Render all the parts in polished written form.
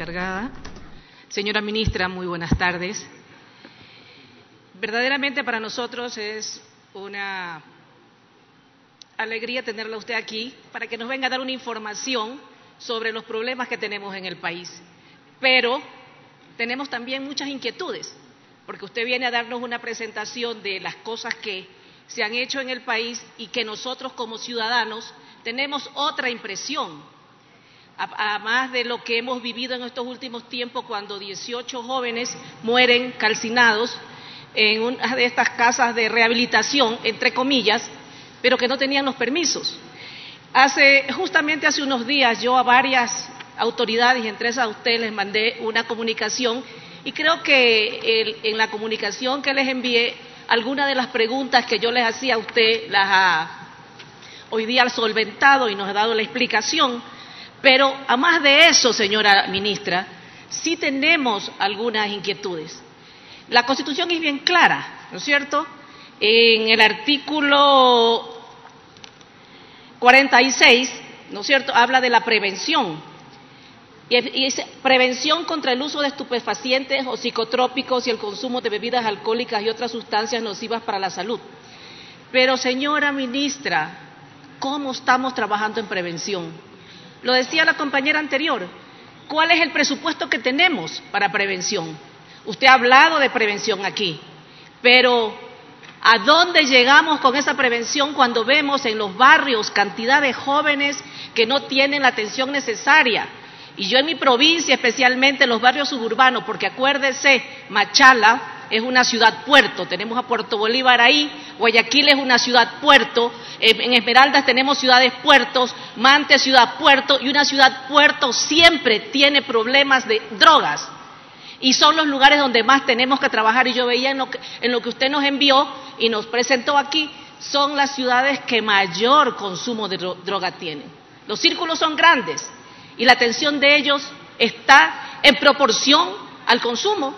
encargada. Señora ministra, muy buenas tardes. Verdaderamente para nosotros es una alegría tenerla usted aquí para que nos venga a dar una información sobre los problemas que tenemos en el país. Pero tenemos también muchas inquietudes, porque usted viene a darnos una presentación de las cosas que se han hecho en el país y que nosotros como ciudadanos tenemos otra impresión, además de lo que hemos vivido en estos últimos tiempos cuando 18 jóvenes mueren calcinados en una de estas casas de rehabilitación, entre comillas, pero que no tenían los permisos. Justamente hace unos días yo a varias autoridades, y entre esas a usted, les mandé una comunicación y creo que en la comunicación que les envié, algunas de las preguntas que yo les hacía a usted las ha hoy día solventado y nos ha dado la explicación, pero a más de eso, señora ministra, sí tenemos algunas inquietudes. La Constitución es bien clara, ¿no es cierto? En el artículo 46, ¿no es cierto?, habla de la prevención. Y dice, prevención contra el uso de estupefacientes o psicotrópicos y el consumo de bebidas alcohólicas y otras sustancias nocivas para la salud. Pero, señora ministra, ¿cómo estamos trabajando en prevención? Lo decía la compañera anterior, ¿cuál es el presupuesto que tenemos para prevención? Usted ha hablado de prevención aquí, pero ¿a dónde llegamos con esa prevención cuando vemos en los barrios cantidad de jóvenes que no tienen la atención necesaria? Y yo en mi provincia, especialmente en los barrios suburbanos, porque acuérdese, Machala es una ciudad-puerto, tenemos a Puerto Bolívar ahí, Guayaquil es una ciudad-puerto, en Esmeraldas tenemos ciudades-puertos, Mante ciudad-puerto, y una ciudad-puerto siempre tiene problemas de drogas. Y son los lugares donde más tenemos que trabajar, y yo veía en lo que usted nos envió y nos presentó aquí, son las ciudades que mayor consumo de droga tienen. Los círculos son grandes y la atención de ellos está en proporción al consumo.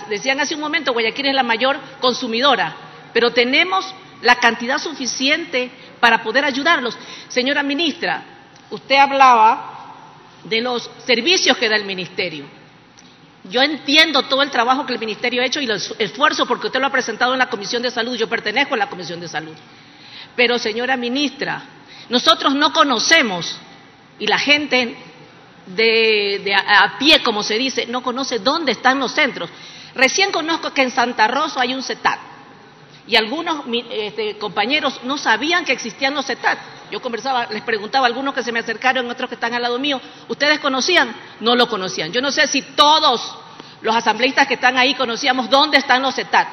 Decían hace un momento, Guayaquil es la mayor consumidora, pero tenemos la cantidad suficiente para poder ayudarlos. Señora ministra, usted hablaba de los servicios que da el ministerio. Yo entiendo todo el trabajo que el ministerio ha hecho y los esfuerzos, porque usted lo ha presentado en la Comisión de Salud, yo pertenezco a la Comisión de Salud. Pero, señora ministra, nosotros no conocemos, y la gente a pie, como se dice, no conoce dónde están los centros. Recién conozco que en Santa Rosa hay un CETAT, y algunos compañeros no sabían que existían los CETAT. Yo conversaba, les preguntaba a algunos que se me acercaron, otros que están al lado mío, ¿ustedes conocían? No lo conocían. Yo no sé si todos los asambleístas que están ahí conocíamos dónde están los CETAT.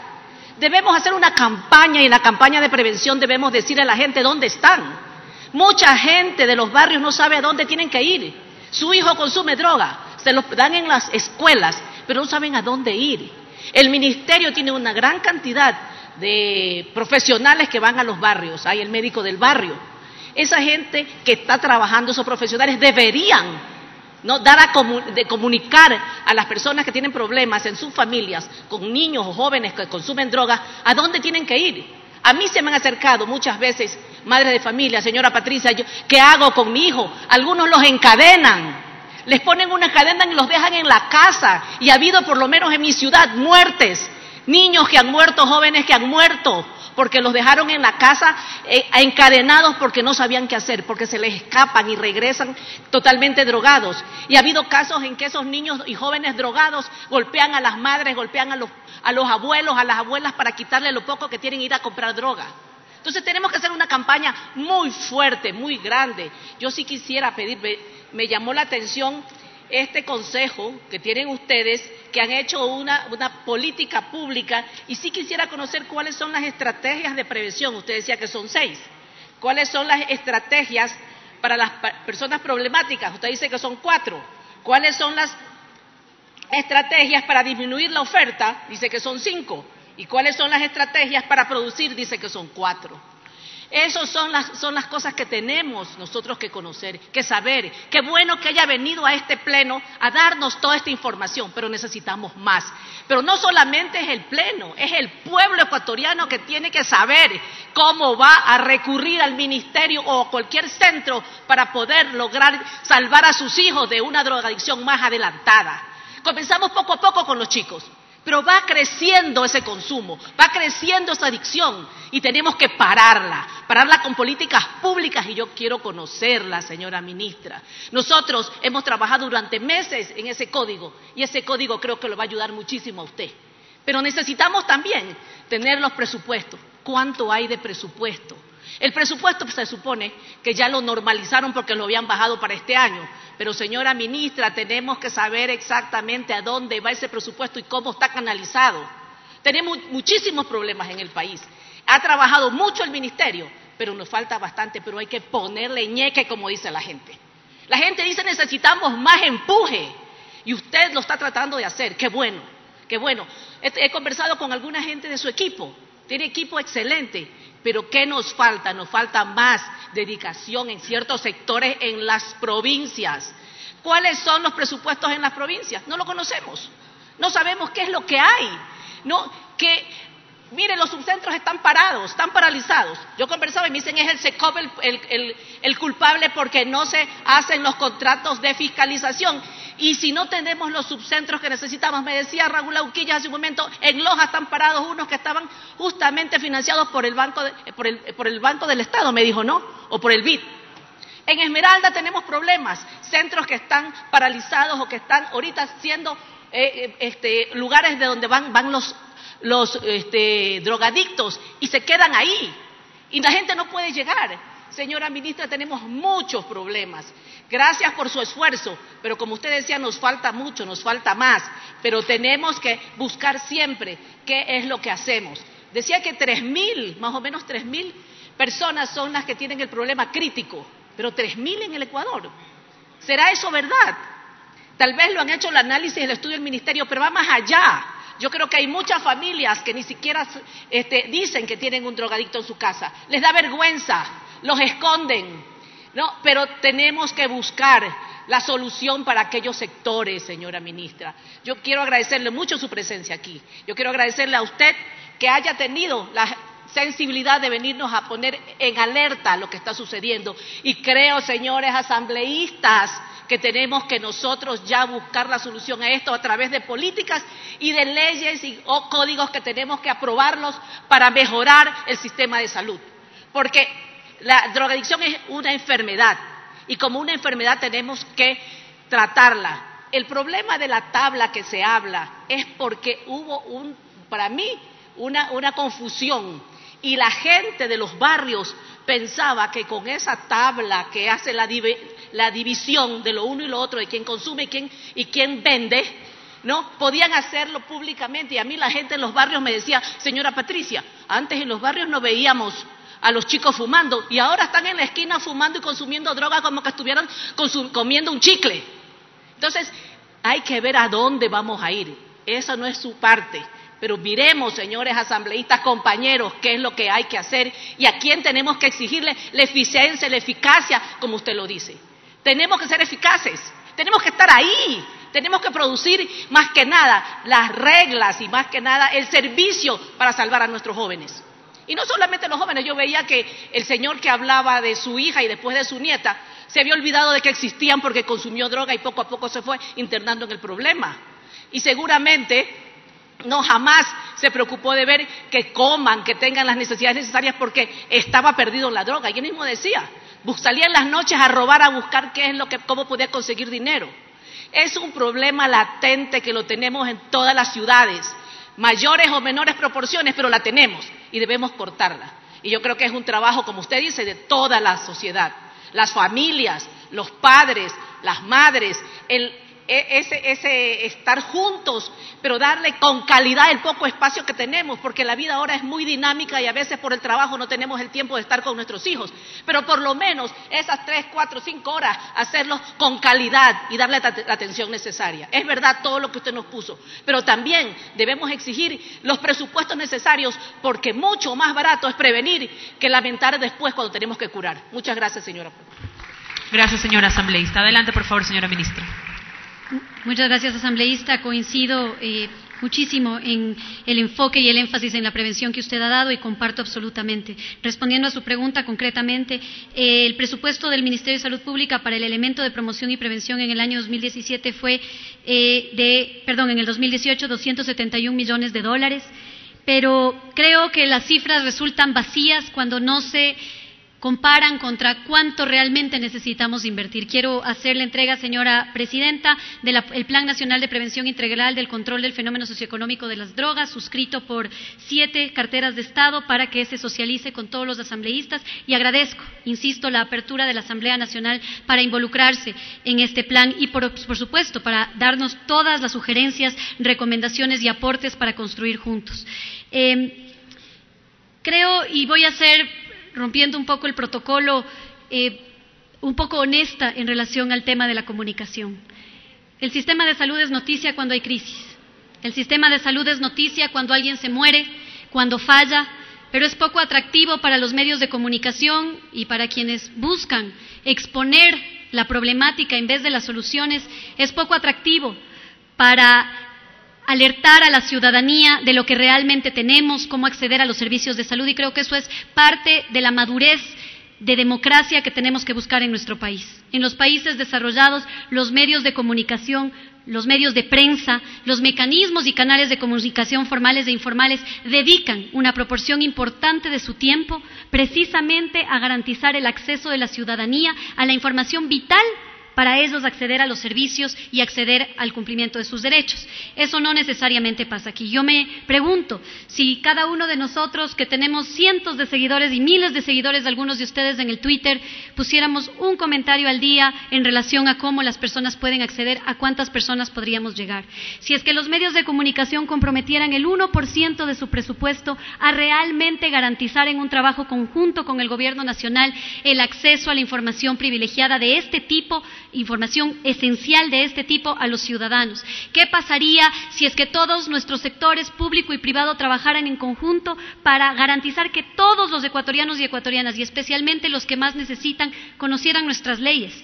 Debemos hacer una campaña, y en la campaña de prevención debemos decirle a la gente dónde están. Mucha gente de los barrios no sabe a dónde tienen que ir. Su hijo consume droga, se los dan en las escuelas, pero no saben a dónde ir. El ministerio tiene una gran cantidad de profesionales que van a los barrios, hay el médico del barrio. Esa gente que está trabajando, esos profesionales deberían comunicar a las personas que tienen problemas en sus familias, con niños o jóvenes que consumen drogas, a dónde tienen que ir. A mí se me han acercado muchas veces madres de familia, señora Patricia, ¿qué hago con mi hijo? Algunos los encadenan, les ponen una cadena y los dejan en la casa, y ha habido por lo menos en mi ciudad muertes, niños que han muerto, jóvenes que han muerto, porque los dejaron en la casa encadenados porque no sabían qué hacer, porque se les escapan y regresan totalmente drogados. Y ha habido casos en que esos niños y jóvenes drogados golpean a las madres, golpean a los abuelos, a las abuelas para quitarle lo poco que tienen, ir a comprar droga. Entonces tenemos que hacer una campaña muy fuerte, muy grande. Yo sí quisiera pedir, me llamó la atención este consejo que tienen ustedes, que han hecho una política pública, y sí quisiera conocer cuáles son las estrategias de prevención. Usted decía que son 6. ¿Cuáles son las estrategias para las personas problemáticas? Usted dice que son 4. ¿Cuáles son las estrategias para disminuir la oferta? Dice que son 5. ¿Y cuáles son las estrategias para producir? Dice que son 4. Esas son las cosas que tenemos nosotros que conocer, que saber. Qué bueno que haya venido a este pleno a darnos toda esta información, pero necesitamos más. Pero no solamente es el pleno, es el pueblo ecuatoriano que tiene que saber cómo va a recurrir al ministerio o a cualquier centro para poder lograr salvar a sus hijos de una drogadicción más adelantada. Comenzamos poco a poco con los chicos, pero va creciendo ese consumo, va creciendo esa adicción y tenemos que pararla con políticas públicas, y yo quiero conocerla, señora ministra. Nosotros hemos trabajado durante meses en ese código y ese código creo que le va a ayudar muchísimo a usted. Pero necesitamos también tener los presupuestos. ¿Cuánto hay de presupuesto? El presupuesto se supone que ya lo normalizaron porque lo habían bajado para este año. Pero, señora ministra, tenemos que saber exactamente a dónde va ese presupuesto y cómo está canalizado. Tenemos muchísimos problemas en el país. Ha trabajado mucho el ministerio, pero nos falta bastante, pero hay que ponerle ñeque, como dice la gente. La gente dice necesitamos más empuje y usted lo está tratando de hacer. Qué bueno, qué bueno. He conversado con alguna gente de su equipo. Tiene equipo excelente, pero ¿qué nos falta? Nos falta más dedicación en ciertos sectores en las provincias. ¿Cuáles son los presupuestos en las provincias? No lo conocemos, no sabemos qué es lo que hay. Mire, los subcentros están parados, están paralizados. Yo conversaba y me dicen es el SECOP el culpable porque no se hacen los contratos de fiscalización. Y si no tenemos los subcentros que necesitamos, me decía Raúl Auquillas hace un momento, en Loja están parados unos que estaban justamente financiados por el Banco del Estado, me dijo, ¿no? O por el BID. En Esmeralda tenemos problemas, centros que están paralizados o que están ahorita siendo lugares de donde van los drogadictos y se quedan ahí y la gente no puede llegar. Señora ministra, tenemos muchos problemas. Gracias por su esfuerzo, pero como usted decía, nos falta mucho, nos falta más, pero tenemos que buscar siempre qué es lo que hacemos. Decía que 3.000, más o menos 3.000 personas son las que tienen el problema crítico, pero 3.000 en el Ecuador. ¿Será eso verdad? Tal vez lo han hecho el análisis, el estudio del ministerio, pero va más allá. Yo creo que hay muchas familias que ni siquiera dicen que tienen un drogadicto en su casa. Les da vergüenza, los esconden, ¿no? Pero tenemos que buscar la solución para aquellos sectores, señora ministra. Yo quiero agradecerle mucho su presencia aquí. Yo quiero agradecerle a usted que haya tenido la sensibilidad de venirnos a poner en alerta lo que está sucediendo. Y creo, señores asambleístas, que tenemos que nosotros ya buscar la solución a esto a través de políticas y de leyes o códigos que tenemos que aprobarlos para mejorar el sistema de salud. Porque la drogadicción es una enfermedad y como una enfermedad tenemos que tratarla. El problema de la tabla que se habla es porque hubo para mí una confusión y la gente de los barrios pensaba que con esa tabla que hace la división de lo uno y lo otro, de quién consume y quién vende, ¿no? Podían hacerlo públicamente. Y a mí la gente en los barrios me decía, señora Patricia, antes en los barrios no veíamos a los chicos fumando y ahora están en la esquina fumando y consumiendo droga como que estuvieran comiendo un chicle. Entonces, hay que ver a dónde vamos a ir. Esa no es su parte. Pero miremos, señores asambleístas, compañeros, qué es lo que hay que hacer y a quién tenemos que exigirle la eficiencia, la eficacia, como usted lo dice. Tenemos que ser eficaces, tenemos que estar ahí, tenemos que producir más que nada las reglas y más que nada el servicio para salvar a nuestros jóvenes. Y no solamente los jóvenes, yo veía que el señor que hablaba de su hija y después de su nieta se había olvidado de que existían porque consumió droga y poco a poco se fue internando en el problema. Y seguramente no jamás se preocupó de ver que coman, que tengan las necesidades necesarias porque estaba perdido en la droga. Y él mismo decía, salía en las noches a robar, a buscar cómo podía conseguir dinero. Es un problema latente que lo tenemos en todas las ciudades, mayores o menores proporciones, pero la tenemos y debemos cortarla. Y yo creo que es un trabajo, como usted dice, de toda la sociedad, las familias, los padres, las madres, ese estar juntos, pero darle con calidad el poco espacio que tenemos, porque la vida ahora es muy dinámica y a veces por el trabajo no tenemos el tiempo de estar con nuestros hijos, pero por lo menos esas 3, 4, 5 horas hacerlo con calidad y darle la atención necesaria. Es verdad todo lo que usted nos puso, pero también debemos exigir los presupuestos necesarios, porque mucho más barato es prevenir que lamentar después cuando tenemos que curar. Muchas gracias, señora. Gracias, señora asambleísta. Adelante, por favor, señora ministra. Muchas gracias, asambleísta. Coincido muchísimo en el enfoque y el énfasis en la prevención que usted ha dado y comparto absolutamente. Respondiendo a su pregunta concretamente, el presupuesto del Ministerio de Salud Pública para el elemento de promoción y prevención en el año 2017 fue en el 2018, $271 millones, pero creo que las cifras resultan vacías cuando no se comparan contra cuánto realmente necesitamos invertir. Quiero hacerle entrega, señora presidenta, del Plan Nacional de Prevención Integral del Control del Fenómeno Socioeconómico de las Drogas, suscrito por 7 carteras de Estado para que se socialice con todos los asambleístas, y agradezco, insisto, la apertura de la Asamblea Nacional para involucrarse en este plan y, por supuesto, para darnos todas las sugerencias, recomendaciones y aportes para construir juntos. Creo, y voy a ser, rompiendo un poco el protocolo, un poco honesta en relación al tema de la comunicación. El sistema de salud es noticia cuando hay crisis. El sistema de salud es noticia cuando alguien se muere, cuando falla, pero es poco atractivo para los medios de comunicación y para quienes buscan exponer la problemática en vez de las soluciones. Es poco atractivo para alertar a la ciudadanía de lo que realmente tenemos, cómo acceder a los servicios de salud, y creo que eso es parte de la madurez de democracia que tenemos que buscar en nuestro país. En los países desarrollados, los medios de comunicación, los medios de prensa, los mecanismos y canales de comunicación formales e informales dedican una proporción importante de su tiempo precisamente a garantizar el acceso de la ciudadanía a la información vital para ellos acceder a los servicios y acceder al cumplimiento de sus derechos. Eso no necesariamente pasa aquí. Yo me pregunto si cada uno de nosotros, que tenemos cientos de seguidores y miles de seguidores, algunos de ustedes en el Twitter, pusiéramos un comentario al día en relación a cómo las personas pueden acceder, a cuántas personas podríamos llegar. Si es que los medios de comunicación comprometieran el 1% de su presupuesto a realmente garantizar en un trabajo conjunto con el Gobierno Nacional el acceso a la información privilegiada de este tipo, información esencial de este tipo a los ciudadanos. ¿Qué pasaría si es que todos nuestros sectores público y privado trabajaran en conjunto para garantizar que todos los ecuatorianos y ecuatorianas, y especialmente los que más necesitan, conocieran nuestras leyes,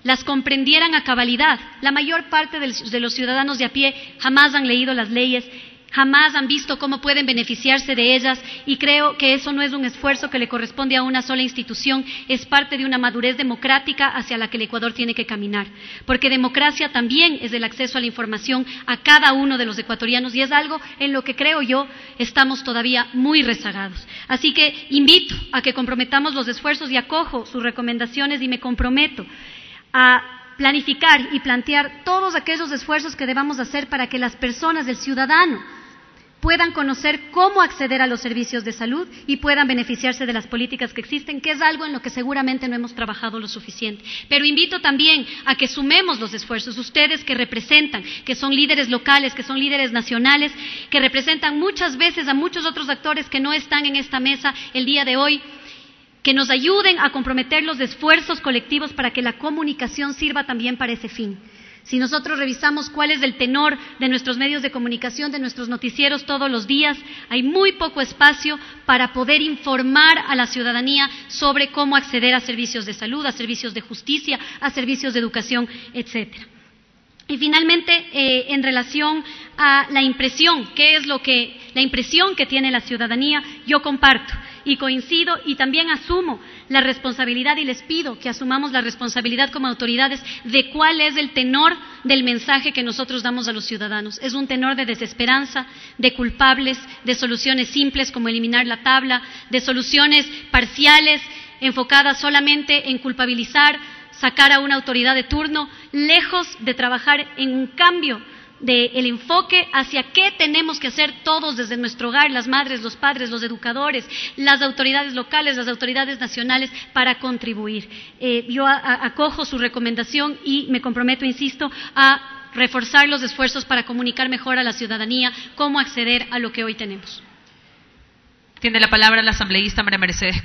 las comprendieran a cabalidad? La mayor parte de los ciudadanos de a pie jamás han leído las leyes, jamás han visto cómo pueden beneficiarse de ellas, y creo que eso no es un esfuerzo que le corresponde a una sola institución, es parte de una madurez democrática hacia la que el Ecuador tiene que caminar, porque democracia también es el acceso a la información a cada uno de los ecuatorianos, y es algo en lo que creo yo estamos todavía muy rezagados. Así que invito a que comprometamos los esfuerzos y acojo sus recomendaciones y me comprometo a planificar y plantear todos aquellos esfuerzos que debamos hacer para que las personas, el ciudadano, puedan conocer cómo acceder a los servicios de salud y puedan beneficiarse de las políticas que existen, que es algo en lo que seguramente no hemos trabajado lo suficiente. Pero invito también a que sumemos los esfuerzos, ustedes que representan, que son líderes locales, que son líderes nacionales, que representan muchas veces a muchos otros actores que no están en esta mesa el día de hoy, que nos ayuden a comprometer los esfuerzos colectivos para que la comunicación sirva también para ese fin. Si nosotros revisamos cuál es el tenor de nuestros medios de comunicación, de nuestros noticieros todos los días, hay muy poco espacio para poder informar a la ciudadanía sobre cómo acceder a servicios de salud, a servicios de justicia, a servicios de educación, etcétera. Y finalmente, en relación a la impresión, la impresión que tiene la ciudadanía, yo comparto y coincido y también asumo la responsabilidad, y les pido que asumamos la responsabilidad como autoridades de cuál es el tenor del mensaje que nosotros damos a los ciudadanos. Es un tenor de desesperanza, de culpables, de soluciones simples como eliminar la tabla, de soluciones parciales enfocadas solamente en culpabilizar, sacar a una autoridad de turno, lejos de trabajar en un cambio del enfoque hacia qué tenemos que hacer todos desde nuestro hogar, las madres, los padres, los educadores, las autoridades locales, las autoridades nacionales, para contribuir. Yo acojo su recomendación y me comprometo, insisto, a reforzar los esfuerzos para comunicar mejor a la ciudadanía cómo acceder a lo que hoy tenemos. Tiene la palabra la asambleísta María Mercedes